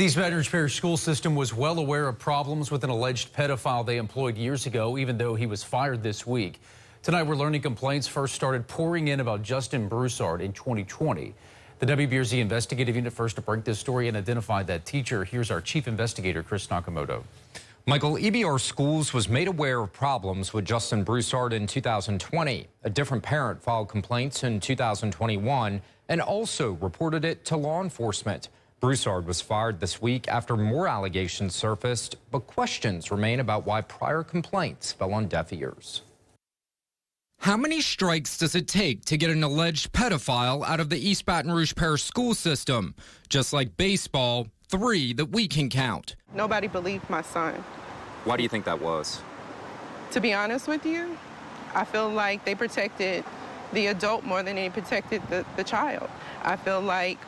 The East Baton Rouge Parish school system was well aware of problems with an alleged pedophile they employed years ago, even though he was fired this week. Tonight, we're learning complaints first started pouring in about Justin Broussard in 2020. The WBRZ Investigative Unit first to break this story and identify that teacher. Here's our chief investigator, Chris Nakamoto. Michael, EBR Schools was made aware of problems with Justin Broussard in 2020. A different parent filed complaints in 2021 and also reported it to law enforcement. Broussard was fired this week after more allegations surfaced, but questions remain about why prior complaints fell on deaf ears. How many strikes does it take to get an alleged pedophile out of the East Baton Rouge Parish school system? Just like baseball, 3 that we can count. Nobody believed my son. Why do you think that was? To be honest with you, I feel like they protected the adult more than they protected the child. I feel like,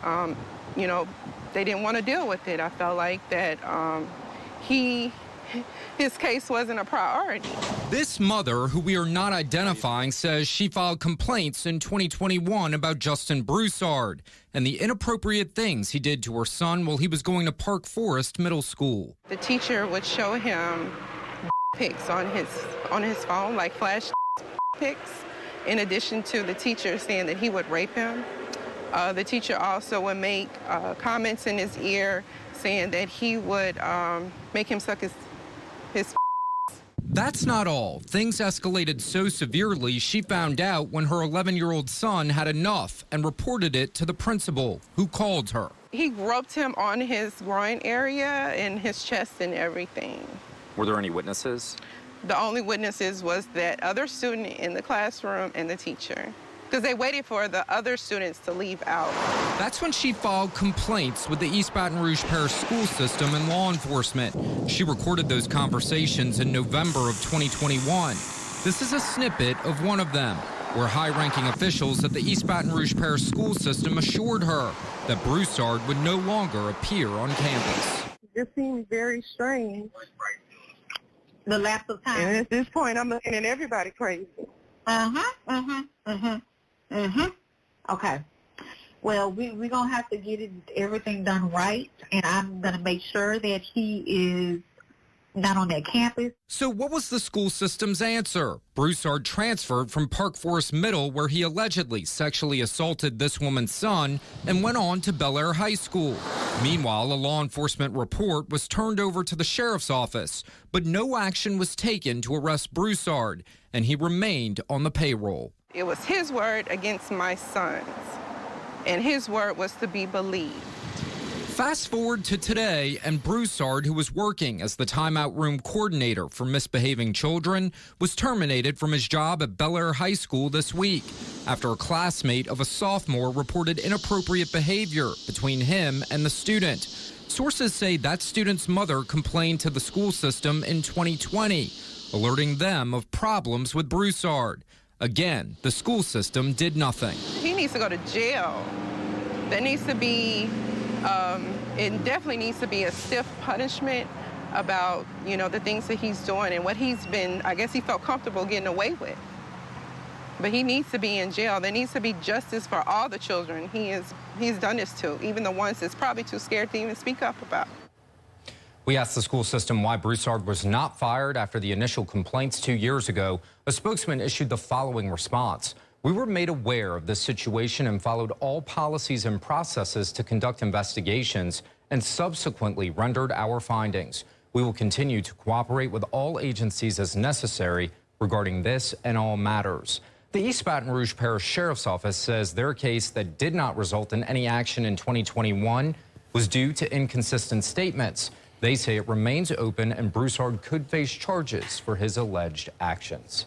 they didn't want to deal with it. I felt like that his case wasn't a priority. This mother, who we are not identifying, says she filed complaints in 2021 about Justin Broussard and the inappropriate things he did to her son while he was going to Park Forest Middle School. The teacher would show him pics on his phone, like flash pics, in addition to the teacher saying that he would rape him. The teacher also would make comments in his ear saying that he would make him suck his That's not all. Things escalated so severely she found out when her 11-year-old son had enough and reported it to the principal, who called her. He groped him on his groin area and his chest and everything. Were there any witnesses? The only witnesses was that other student in the classroom and the teacher, because they waited for the other students to leave out. That's when she filed complaints with the East Baton Rouge Parish school system and law enforcement. She recorded those conversations in November of 2021. This is a snippet of one of them, where high-ranking officials at the East Baton Rouge Parish school system assured her that Broussard would no longer appear on campus. It seems very strange. The lapse of time. And at this point, I'm looking at everybody crazy. Okay. Well, we're going to have to get everything done right, and I'm going to make sure that he is not on that campus. So what was the school system's answer? Broussard transferred from Park Forest Middle, where he allegedly sexually assaulted this woman's son, and went on to Belaire High School. Meanwhile, a law enforcement report was turned over to the sheriff's office, but no action was taken to arrest Broussard, and he remained on the payroll. It was his word against my son's, and his word was to be believed. Fast forward to today, and Broussard, who was working as the timeout room coordinator for misbehaving children, was terminated from his job at Belaire High School this week after a classmate of a sophomore reported inappropriate behavior between him and the student. Sources say that student's mother complained to the school system in 2020, alerting them of problems with Broussard. Again, the school system did nothing. He needs to go to jail. There needs to be, it definitely needs to be a stiff punishment about, the things that he's doing and what he's been, I guess he felt comfortable getting away with. But he needs to be in jail. There needs to be justice for all the children he's done this to, even the ones that's probably too scared to even speak up about. We asked the school system why Broussard was not fired after the initial complaints 2 years ago. A spokesman issued the following response. We were made aware of this situation and followed all policies and processes to conduct investigations and subsequently rendered our findings. We will continue to cooperate with all agencies as necessary regarding this and all matters. The East Baton Rouge Parish Sheriff's Office says their case that did not result in any action in 2021 was due to inconsistent statements. They say it remains open and Broussard could face charges for his alleged actions.